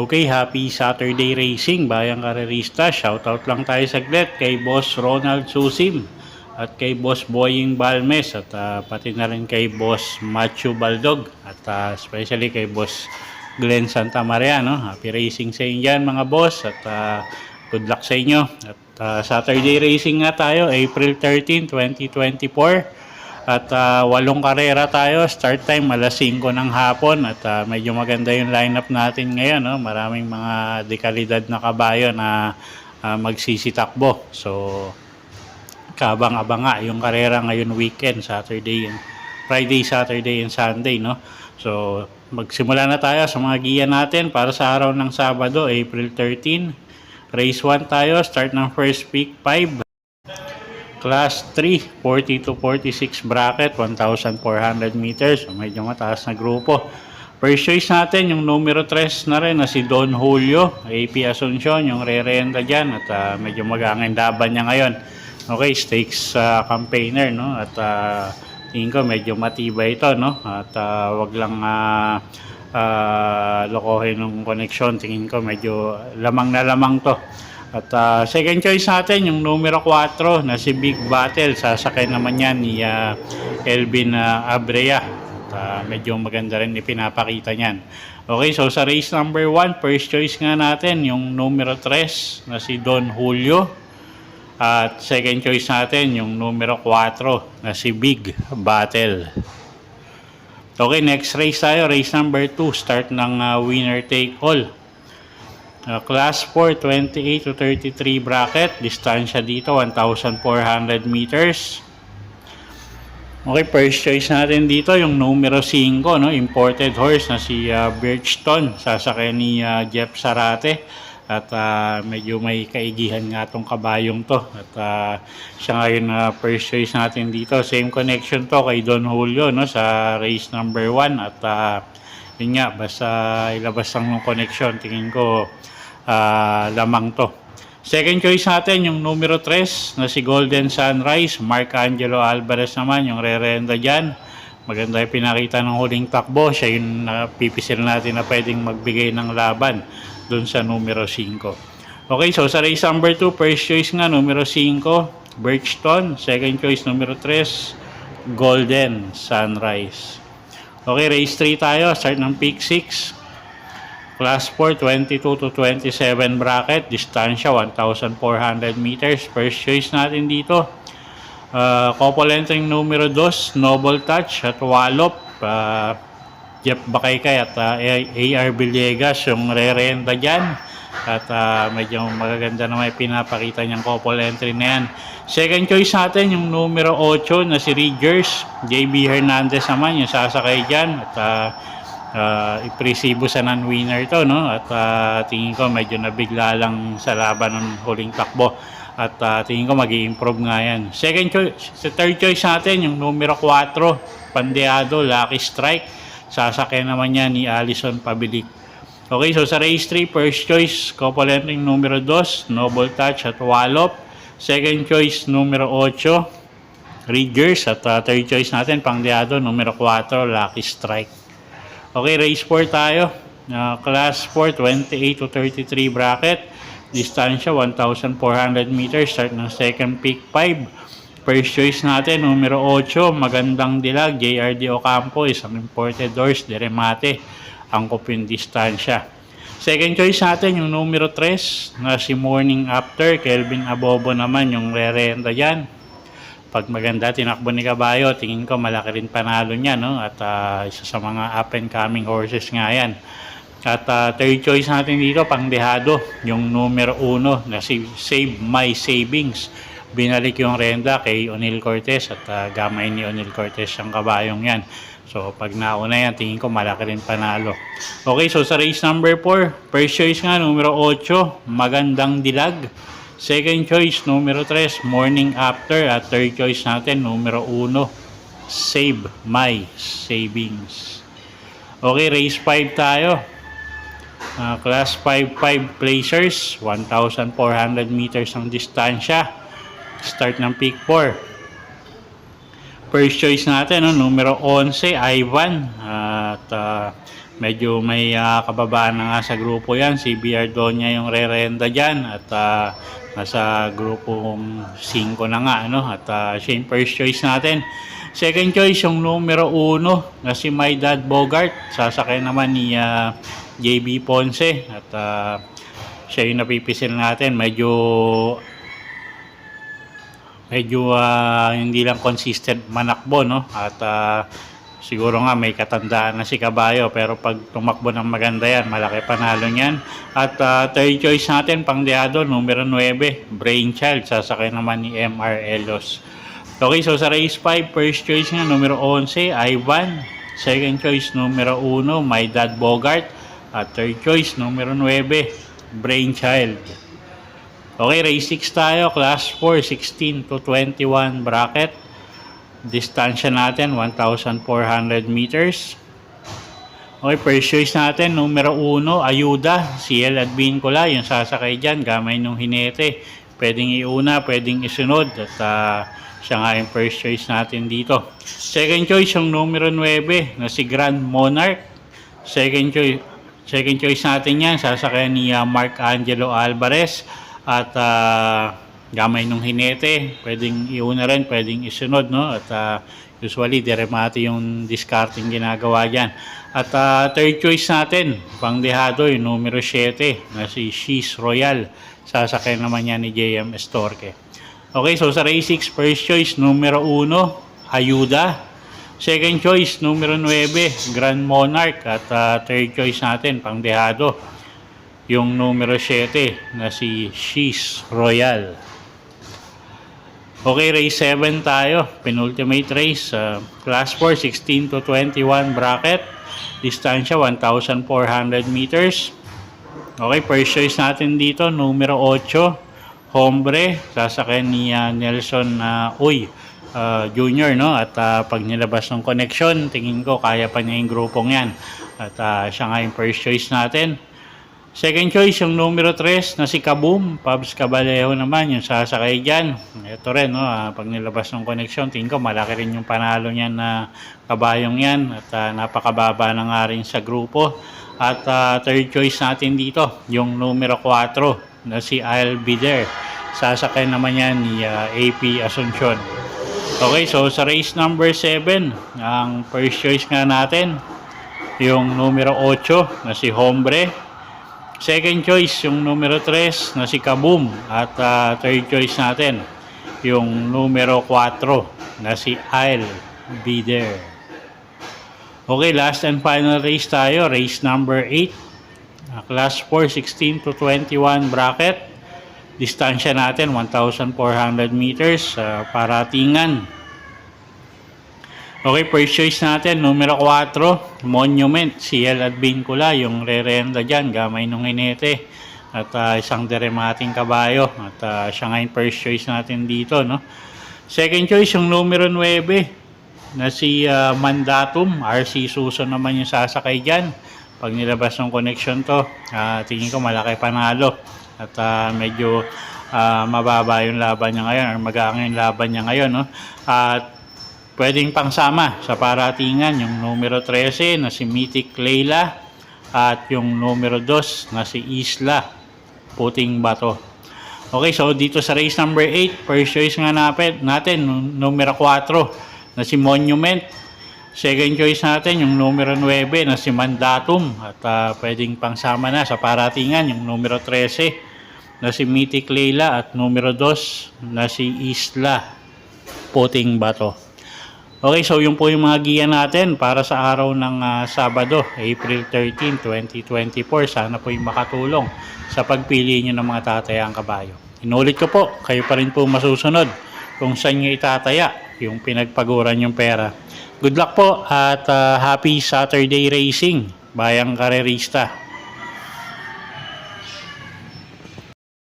Okay, happy Saturday racing, bayang karerista. Shoutout lang tayo saglit kay Boss Ronald Susim at kay Boss Boying Balmes at pati na rin kay Boss Matthew Baldog at especially kay Boss Glenn Santa Maria, no? Happy racing sa inyo dyan mga boss at good luck sa inyo. At Saturday racing nga tayo, April 13, 2024. At 8 karera tayo, start time alas 5 ng hapon at medyo maganda yung lineup natin ngayon, no? Maraming mga dekalidad na kabayo na magsisitakbo. So kabang-abanga yung karera ngayon weekend, Friday, Saturday and Sunday, no? So magsimula na tayo sa mga giya natin para sa araw ng Sabado, April 13. Race 1 tayo, start ng first pick 5. Class 3, 40 to 46 bracket, 1,400 meters. So, medyo mataas na grupo. First choice natin, yung numero 3 na rin na si Don Julio, AP Asuncion, yung re-renta dyan. At medyo magangin laban niya ngayon. Okay, stakes campaigner, no? At tingin ko medyo matibay ito, no? At wag lang lokohin ng connection. Tingin ko medyo lamang na lamang to. At second choice natin, yung numero 4 na si Big Battle. Sasakay naman yan ni Elvin Abrea. At medyo maganda rin ipinapakita niyan. Okay, so sa race number 1, first choice nga natin, yung numero 3 na si Don Julio. At second choice natin, yung numero 4 na si Big Battle. Okay, next race tayo, race number 2, start ng winner take all. Class 4, 28 to 33 bracket. Distansya dito, 1,400 meters. Okay, first choice natin dito, yung numero 5, no? Imported horse na si Birchton. Sasakay ni Jeff Sarate. At medyo may kaigihan nga itong kabayong to. At siya ngayon first choice natin dito. Same connection to kay Don Julio, no? Sa race number 1. At yun nga, basta ilabas lang ng connection. Tingin ko lamang to. Second choice natin, yung numero 3 na si Golden Sunrise. Mark Angelo Alvarez naman, yung re-renda dyan. Maganda yung pinakita ng huling takbo. Siya yung pipisil natin na pwedeng magbigay ng laban dun sa numero 5. Okay, so sa race number 2, first choice nga, numero 5, Birchton. Second choice, numero 3, Golden Sunrise. Okay, race 3 tayo. Start ng pick 6. Class 4, 22 to 27 bracket. Distansya, 1,400 meters. First choice natin dito. Couple entering numero 2, Noble Touch at Wallop. Jeff Bakaykay at AR Villegas yung re-renta dyan. At medyo magaganda na may pinapakita niyang couple entry na yan. Second choice natin, yung numero 8 na si Ridgers. JB Hernandez naman yung sasakay dyan. At ipresibo sa non-winner ito, no? At tingin ko medyo nabigla lang sa laban ng huling takbo. At tingin ko mag-i-improve nga yan. Second choice, sa third choice natin, yung numero 4, Pandeado, Lucky Strike. Sasakay naman yan ni Alison Pabilik. Okay, so sa race 3, first choice, couple entering numero 2, Noble Touch at Wallop. Second choice, numero 8, Ridgers. At third choice natin, Pandeado, numero 4, Lucky Strike. Okay, race 4 tayo. Class 4, 28 to 33 bracket. Distansya, 1,400 meters. Start ng second pick 5. First choice natin, numero 8, Magandang Dilag. JRD Ocampo, isang imported horse, Deremate. Angkop yung distansya. Second choice natin, yung numero 3 na si Morning After. Kelvin Abobo naman, yung re-renta dyan. Pag maganda tinakbo ni Kabayo, tingin ko malaki rin panalo niya, no? At isa sa mga up and coming horses nga yan. At third choice natin dito, Pangdehado, yung numero 1 na si Save My Savings. Binalik yung renda kay O'Neil Cortez at gamay ni O'Neil Cortez ang kabayong yan. So pag nauna yan, tingin ko malaki rin panalo. Okay, so sa race number 4, first choice nga, numero 8, Magandang Dilag. Second choice, numero 3, Morning After. At third choice natin, numero 1, Save My Savings. Okay, race 5 tayo. Class 5 placers, 1,400 meters ang distansya. Start ng peak 4. First choice natin, no, numero 11, Ivan. At medyo may kababaan na nga sa grupo yan. Si Biardonia yung re-renda dyan. At nasa grupong 5 na nga. Ano? At siya yung first choice natin. Second choice, yung numero 1 na si My Dad Bogart. Sasakay naman ni JB Ponce. At siya yung napipisil natin. Medyo hindi lang consistent manakbo, no? At siguro nga may katandaan na si Kabayo, pero pag tumakbo ng maganda yan, malaki panalo niyan. At third choice natin, pangdeado, numero 9, Brainchild. Sasakay naman ni MR Elos. Okay, so sa race 5, first choice nga, numero 11, Ivan. Second choice, numero 1, My Dad Bogart. At third choice, numero 9, Brainchild. Okay, race 6 tayo, class 4, 16 to 21 bracket. Distansya natin, 1,400 meters. Okay, first choice natin, numero 1, Ayuda. CL Advincula, yung sasakay dyan, gamay nung hinete. Pwedeng iuna, pwedeng isunod. At siya nga yung first choice natin dito. Second choice, yung numero 9, na si Grand Monarch. Second choice natin yan, sasakay ni Mark Angelo Alvarez. At gamay nung hinete, pwedeng iuna rin, pwedeng isunod, no? At usually diremate yung discarding ginagawa dyan. At third choice natin, pangdehado, yung numero 7 na si Shees Royal. Sasakay naman yan ni JM Estorque. Okay, so sa race 6, first choice, numero 1, Ayuda. Second choice, numero 9, Grand Monarch. At third choice natin, pangdehado, yung numero 7 na si Shees Royal. Okay, race 7 tayo. Penultimate race. Class 4, 16 to 21 bracket. Distansya, 1,400 meters. Okay, first choice natin dito, numero 8, Hombre. Sasakyan ni Nelson Junior, no? At pag nilabas ng connection, tingin ko kaya pa niya yung grupong yan. At siya nga yung first choice natin. Second choice, yung numero 3 na si Kaboom. Pabs Cabalejo naman yung sasakay dyan. Ito rin, no? Pag nilabas ng connection, tingin ko malaki rin yung panalo niyan na kabayong yan. At napakababa na nga rin sa grupo. At third choice natin dito, yung numero 4 na si I'll Be There. Sasakay naman yan ni AP Asuncion. Okay, so sa race number 7, ang first choice nga natin, yung numero 8 na si Hombre. Second choice, yung numero 3 na si Kaboom. At third choice natin, yung numero 4 na si I'll Be There. Okay, last and final race tayo. Race number 8. Class 4, 16 to 21 bracket. Distansya natin, 1,400 meters. Paratingan. Okay, first choice natin, numero 4, Monument, CL Advincula, yung re-renda dyan, gamay nung hinete. At isang deremating kabayo. At siya nga yung first choice natin dito, no? Second choice, yung numero 9, na si Mandatum. RC Suso naman yung sasakay dyan. Pag nilabas ng connection to, tingin ko malaki panalo. At medyo mababa yung laban niya ngayon, or magaang yung laban niya ngayon, no? At pwedeng pangsama sa paratingan yung numero 13 na si Mythic Leila at yung numero 2 na si Isla Puting Bato. Okay, so dito sa race number 8, first choice nga natin numero 4 na si Monument. Second choice natin yung numero 9 na si Mandatum. At pwedeng pangsama na sa paratingan yung numero 13 na si Mythic Leila at numero 2 na si Isla Puting Bato. Okay, so yun po yung mga giya natin para sa araw ng Sabado, April 13, 2024. Sana po yung makatulong sa pagpili nyo ng mga tatayang kabayo. Inulit ko po, kayo pa rin po masusunod kung saan nyo itataya yung pinagpaguran yung pera. Good luck po at happy Saturday racing, bayang karerista.